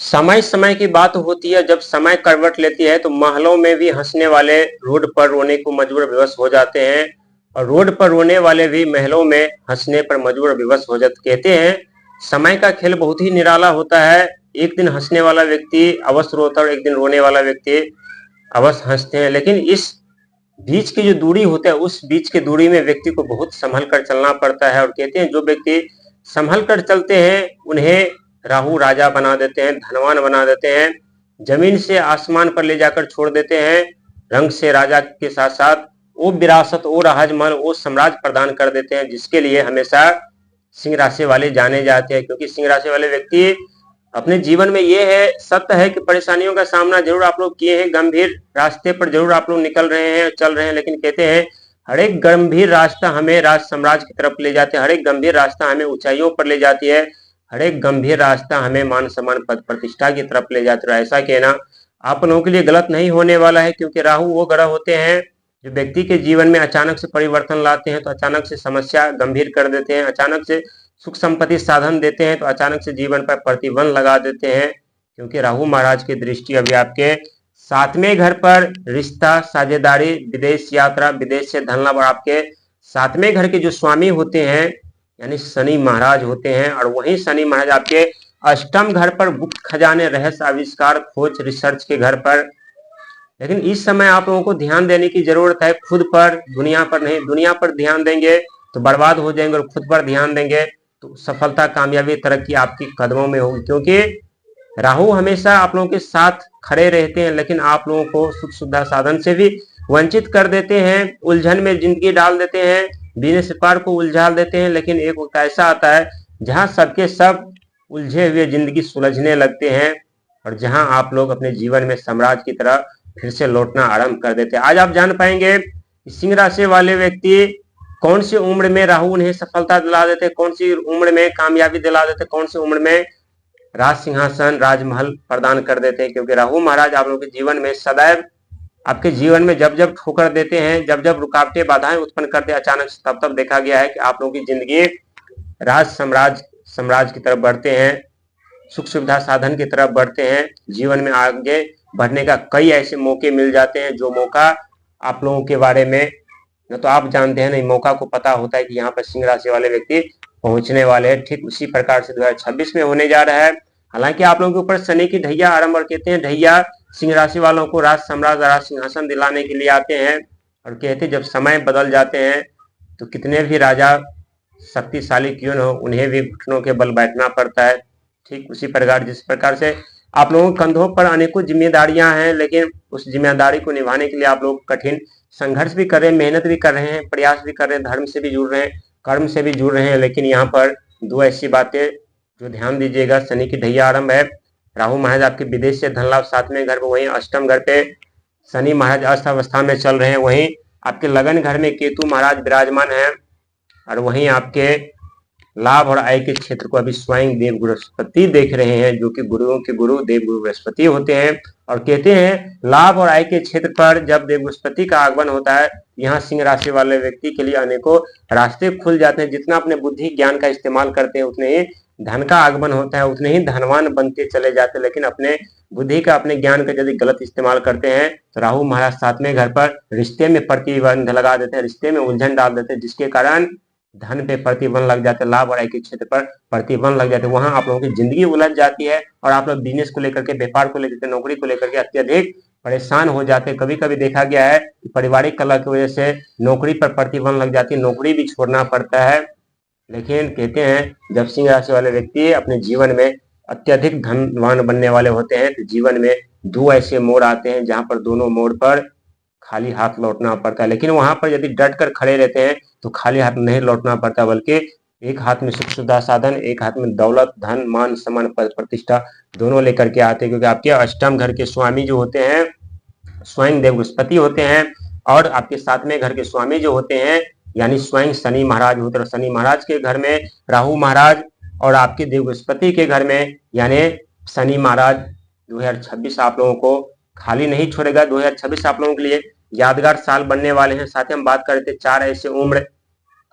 समय समय की बात होती है। जब समय करवट लेती है तो महलों में भी हंसने वाले रोड पर रोने को मजबूर विवश हो जाते हैं और रोड पर रोने वाले भी महलों में हंसने पर मजबूर विवश हो जाते। कहते हैं समय का खेल बहुत ही निराला होता है। एक दिन हंसने वाला व्यक्ति अवश्य रोता है और एक दिन रोने वाला व्यक्ति अवश्य हंसते हैं। लेकिन इस बीच की जो दूरी होता है उस बीच की दूरी में व्यक्ति को बहुत संभल कर चलना पड़ता है। और कहते हैं जो व्यक्ति संभल कर चलते हैं उन्हें राहु राजा बना देते हैं, धनवान बना देते हैं, जमीन से आसमान पर ले जाकर छोड़ देते हैं। रंग से राजा के साथ साथ वो विरासत, वो राजमहल, वो साम्राज्य प्रदान कर देते हैं, जिसके लिए हमेशा सिंह राशि वाले जाने जाते हैं। क्योंकि सिंह राशि वाले व्यक्ति अपने जीवन में ये है, सत्य है कि परेशानियों का सामना जरूर आप लोग किए हैं, गंभीर रास्ते पर जरूर आप लोग निकल रहे हैं, चल रहे हैं। लेकिन कहते हैं हर एक गंभीर रास्ता हमें राज साम्राज्य की तरफ ले जाते हैं, हर एक गंभीर रास्ता हमें ऊंचाइयों पर ले जाती है, हर एक गंभीर रास्ता हमें मान सम्मान पद प्रतिष्ठा की तरफ ले जाता है। ऐसा कहना आप लोगों के लिए गलत नहीं होने वाला है, क्योंकि राहु वो ग्रह होते हैं जो व्यक्ति के जीवन में अचानक से परिवर्तन लाते हैं तो अचानक से समस्या गंभीर कर देते हैं, अचानक से सुख संपत्ति साधन देते हैं तो अचानक से जीवन पर प्रतिबंध लगा देते हैं। क्योंकि राहु महाराज की दृष्टि अभी आपके 7वें घर पर रिश्ता, साझेदारी, विदेश यात्रा, विदेश से धन लाभ, और आपके 7वें घर के जो स्वामी होते हैं यानी शनि महाराज होते हैं, और वही शनि महाराज आपके 8म घर पर गुप्त खजाने, रहस्य, आविष्कार, खोज, रिसर्च के घर पर। लेकिन इस समय आप लोगों को ध्यान देने की जरूरत है, खुद पर, दुनिया पर नहीं। दुनिया पर ध्यान देंगे तो बर्बाद हो जाएंगे और खुद पर ध्यान देंगे तो सफलता, कामयाबी, तरक्की आपकी कदमों में होगी। क्योंकि राहु हमेशा आप लोगों के साथ खड़े रहते हैं, लेकिन आप लोगों को सुख सुविधा साधन से भी वंचित कर देते हैं, उलझन में जिंदगी डाल देते हैं, बिजनेस व्यापार को उलझा देते हैं। लेकिन एक वक्त ऐसा आता है जहां सबके सब उलझे हुए जिंदगी सुलझने लगते हैं और जहां आप लोग अपने जीवन में साम्राज्य की तरह फिर से लौटना आरंभ कर देते हैं। आज आप जान पाएंगे सिंह राशि वाले व्यक्ति कौन सी उम्र में राहु उन्हें सफलता दिला देते, कौन सी उम्र में कामयाबी दिला देते, कौन सी उम्र में राज सिंहासन, राजमहल प्रदान कर देते हैं। क्योंकि राहु महाराज आप लोगों के जीवन में सदैव आपके जीवन में जब जब ठोकर देते हैं, जब जब रुकावटें, बाधाएं उत्पन्न करते हैं अचानक से, तब तब देखा गया है कि आप लोगों की जिंदगी राज साम्राज्य की तरफ बढ़ते हैं, सुख सुविधा साधन की तरफ बढ़ते हैं, जीवन में आगे बढ़ने का कई ऐसे मौके मिल जाते हैं जो मौका आप लोगों के बारे में न तो आप जानते हैं, नहीं मौका को पता होता है कि यहाँ पर सिंह राशि वाले व्यक्ति पहुंचने वाले हैं। ठीक उसी प्रकार से 2026 में होने जा रहा है। हालांकि आप लोगों के ऊपर शनि की ढैया आरंभ, और कहते हैं ढैया सिंह राशि वालों को राज साम्राज्य, राज सिंहासन दिलाने के लिए आते हैं। और कहते हैं जब समय बदल जाते हैं तो कितने भी राजा शक्तिशाली क्यों न हो, उन्हें भी घुटनों के बल बैठना पड़ता है। ठीक उसी प्रकार जिस प्रकार से आप लोगों के कंधों पर अनेकों जिम्मेदारियां हैं, लेकिन उस जिम्मेदारी को निभाने के लिए आप लोग कठिन संघर्ष भी कर रहे हैं, मेहनत भी कर रहे हैं, प्रयास भी कर रहे हैं, धर्म से भी जुड़ रहे हैं, कर्म से भी जुड़ रहे हैं। लेकिन यहाँ पर दो ऐसी बातें जो ध्यान दीजिएगा, शनि की ढैया आरंभ है, राहु महाराज आपके विदेश से धन लाभ 7वें घर पर, वहीं 8म घर पे शनि महाराज अस्त अवस्था में चल रहे हैं, वहीं आपके लगन घर में केतु महाराज विराजमान है, और वहीं आपके लाभ और आय के क्षेत्र को अभी स्वयं देव बृहस्पति देख रहे हैं, जो कि गुरुओं के गुरु देव गुरु बृहस्पति होते हैं। और कहते हैं लाभ और आय के क्षेत्र पर जब देव बृहस्पति का आगमन होता है, यहाँ सिंह राशि वाले व्यक्ति के लिए अनेकों रास्ते खुल जाते हैं। जितना अपने बुद्धि ज्ञान का इस्तेमाल करते हैं उतने ही धन का आगमन होता है, उतने ही धनवान बनते चले जाते हैं। लेकिन अपने बुद्धि का, अपने ज्ञान का यदि गलत इस्तेमाल करते हैं तो राहु महाराज 7वें घर पर रिश्ते में प्रतिबंध लगा देते हैं, रिश्ते में उलझन डाल देते हैं, जिसके कारण धन पे प्रतिबंध लग जाते हैं, लाभ और आय के क्षेत्र पर प्रतिबंध लग जाते हैं। वहां आप लोगों की जिंदगी उलझ जाती है और आप लोग बिजनेस को लेकर के, व्यापार को लेकर के, नौकरी को लेकर के अत्यधिक परेशान हो जाते हैं। कभी कभी देखा गया है कि पारिवारिक कलह की वजह से नौकरी पर प्रतिबंध लग जाती है, नौकरी भी छोड़ना पड़ता है। लेकिन कहते हैं जब सिंह राशि वाले व्यक्ति अपने जीवन में अत्यधिक धनवान बनने वाले होते हैं तो जीवन में दो ऐसे मोड़ आते हैं जहां पर दोनों मोड़ पर खाली हाथ लौटना पड़ता है। लेकिन वहां पर यदि डट कर खड़े रहते हैं तो खाली हाथ नहीं लौटना पड़ता, बल्कि एक हाथ में सुख सुविधा साधन, एक हाथ में दौलत, धन, मान सम्मान, पद प्रतिष्ठा दोनों लेकर के आते हैं। क्योंकि आपके 8म घर के स्वामी जो होते हैं स्वयं देव बृहस्पति होते हैं, और आपके 7वें घर के स्वामी जो होते हैं यानी स्वयं शनि महाराज होते हैं। शनि महाराज के घर में राहु महाराज और आपके देव बृहस्पति के घर में यानी शनि महाराज 2026 आप लोगों को खाली नहीं छोड़ेगा। 2026 आप लोगों के लिए यादगार साल बनने वाले हैं। साथ ही हम बात करते 4 ऐसे उम्र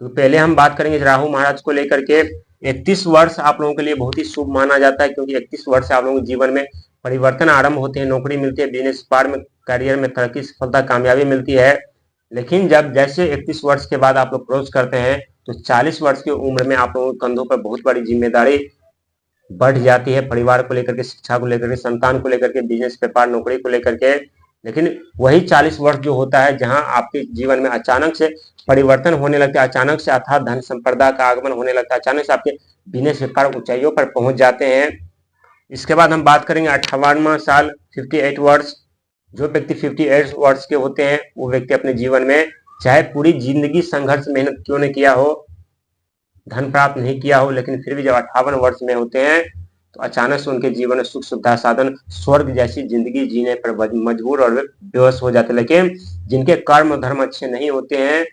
तो पहले हम बात करेंगे राहु महाराज को लेकर के। 31 वर्ष आप लोगों के लिए बहुत ही शुभ माना जाता है, क्योंकि 31 वर्ष से आप लोगों के जीवन में परिवर्तन आरंभ होते हैं, नौकरी मिलती है, बिजनेस पार में, करियर में तरक्की, सफलता, कामयाबी मिलती है। लेकिन जब जैसे 31 वर्ष के बाद आप लोग क्रॉस करते हैं तो 40 वर्ष की उम्र में आप लोगों के कंधों पर बहुत बड़ी जिम्मेदारी बढ़ जाती है, परिवार को लेकर के, शिक्षा को लेकर के, संतान को लेकर के, बिजनेस, व्यापार, नौकरी को लेकर के। लेकिन वही 40 वर्ष जो होता है जहां आपके जीवन में अचानक से परिवर्तन होने लगता है, अचानक से अथाह धन संपदा का आगमन होने लगता है, अचानक से आपके बिजनेस, व्यापार ऊंचाइयों पर पहुंच जाते हैं। इसके बाद हम बात करेंगे 58वां साल, 58 वर्ष। जो व्यक्ति 58 वर्ष के होते हैं वो व्यक्ति अपने जीवन में चाहे पूरी जिंदगी संघर्ष, मेहनत क्यों नहीं किया हो, धन प्राप्त नहीं किया हो, लेकिन फिर भी जब 58 वर्ष में होते हैं तो अचानक से उनके जीवन में सुख सुविधा, साधन, स्वर्ग जैसी जिंदगी जीने पर मजबूर और बेबस हो जाते हैं। लेकिन जिनके कर्म धर्म अच्छे नहीं होते हैं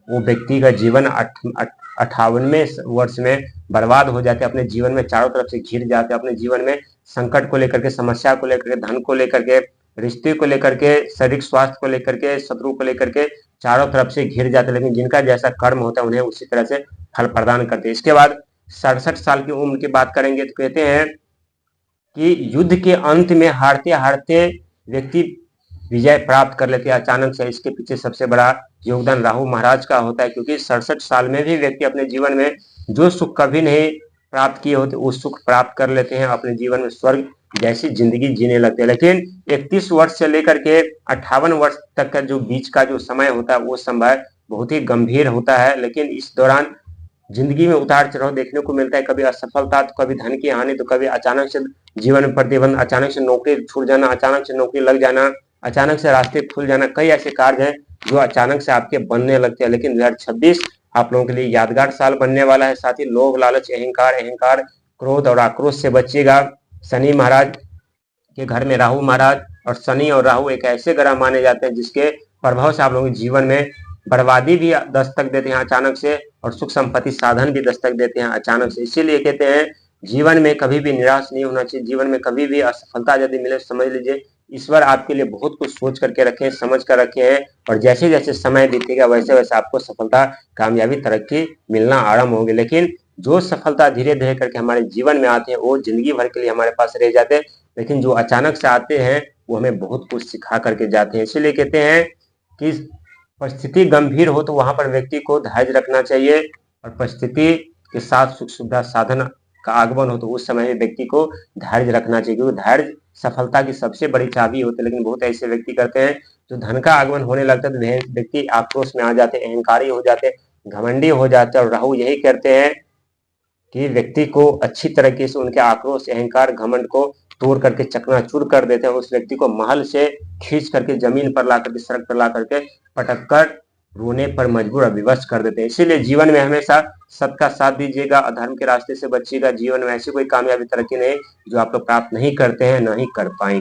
वो व्यक्ति का जीवन 58वें वर्ष में बर्बाद हो जाते हैं, अपने जीवन में चारों तरफ से घिर जाते हैं, अपने जीवन में संकट को लेकर के, समस्या को लेकर के, धन को लेकर के, रिश्ते को लेकर के, शारीरिक स्वास्थ्य को लेकर के, शत्रु को लेकर के चारों तरफ से घिर जाते हैं। लेकिन जिनका जैसा कर्म होता है उन्हें उसी तरह से फल प्रदान करते हैं। इसके बाद 67 साल की उम्र की बात करेंगे तो कहते हैं कि युद्ध के अंत में हारते हारते व्यक्ति विजय प्राप्त कर लेते हैं अचानक से। इसके पीछे सबसे बड़ा योगदान राहु महाराज का होता है, क्योंकि 67 साल में भी व्यक्ति अपने जीवन में जो सुख कभी नहीं प्राप्त किए होते वो सुख प्राप्त कर लेते हैं, अपने जीवन में स्वर्ग जैसी जिंदगी जीने लगते हैं। लेकिन 31 वर्ष से लेकर के 58 वर्ष तक का जो बीच का जो समय होता है वो समय बहुत ही गंभीर होता है। लेकिन इस दौरान जिंदगी में उतार चढ़ाव देखने को मिलता है, कभी असफलता तो कभी धन की हानि, तो कभी अचानक से जीवन में प्रतिबंध, अचानक से नौकरी छूट जाना, अचानक से नौकरी लग जाना, अचानक से रास्ते खुल जाना। कई ऐसे कार्य हैं जो अचानक से आपके बनने लगते हैं। लेकिन 2026 आप लोगों के लिए यादगार साल बनने वाला है। साथ ही लोभ लालच, अहंकार, क्रोध और आक्रोश से बचिएगा। शनि महाराज के घर में राहु महाराज, और शनि और राहु एक ऐसे ग्रह माने जाते हैं जिसके प्रभाव से आप लोगों के जीवन में बर्बादी भी दस्तक देते हैं अचानक से, और सुख संपत्ति साधन भी दस्तक देते हैं अचानक से। इसीलिए कहते हैं जीवन में कभी भी निराश नहीं होना चाहिए। जीवन में कभी भी असफलता यदि मिले समझ लीजिए ईश्वर आपके लिए बहुत कुछ सोच करके रखे हैं, समझ कर रखे हैं, और जैसे जैसे समय बीतेगा वैसे वैसे आपको सफलता, कामयाबी, तरक्की मिलना आरंभ होगी। लेकिन जो सफलता धीरे धीरे करके हमारे जीवन में आते हैं वो जिंदगी भर के लिए हमारे पास रह जाते हैं, लेकिन जो अचानक से आते हैं वो हमें बहुत कुछ सिखा करके जाते हैं। इसीलिए कहते हैं कि परिस्थिति गंभीर हो तो वहां पर व्यक्ति को धैर्य रखना चाहिए, और परिस्थिति के साथ सुख सुविधा, साधन का आगमन हो तो उस समय व्यक्ति को धैर्य रखना चाहिए, क्योंकि धैर्य सफलता की सबसे बड़ी चाबी होती है। लेकिन बहुत ऐसे व्यक्ति करते हैं जो धन का आगमन होने लगता है तो व्यक्ति आक्रोश में आ जाते हैं, अहंकारी हो जाते हैं, घमंडी हो जाते हैं। और राहु यही कहते हैं कि व्यक्ति को अच्छी तरीके से उनके आक्रोश, अहंकार, घमंड को तोड़ करके चकनाचूर कर देते हैं। उस व्यक्ति को महल से खींच करके जमीन पर ला करके, सड़क पर ला करके पटक कर रोने पर मजबूर और विवश कर देते हैं। इसीलिए जीवन में हमेशा सत्य का साथ दीजिएगा, अधर्म के रास्ते से बचिएगा। जीवन में ऐसी कोई कामयाबी, तरक्की नहीं जो आप लोग प्राप्त नहीं करते हैं, ना ही कर पाएंगे।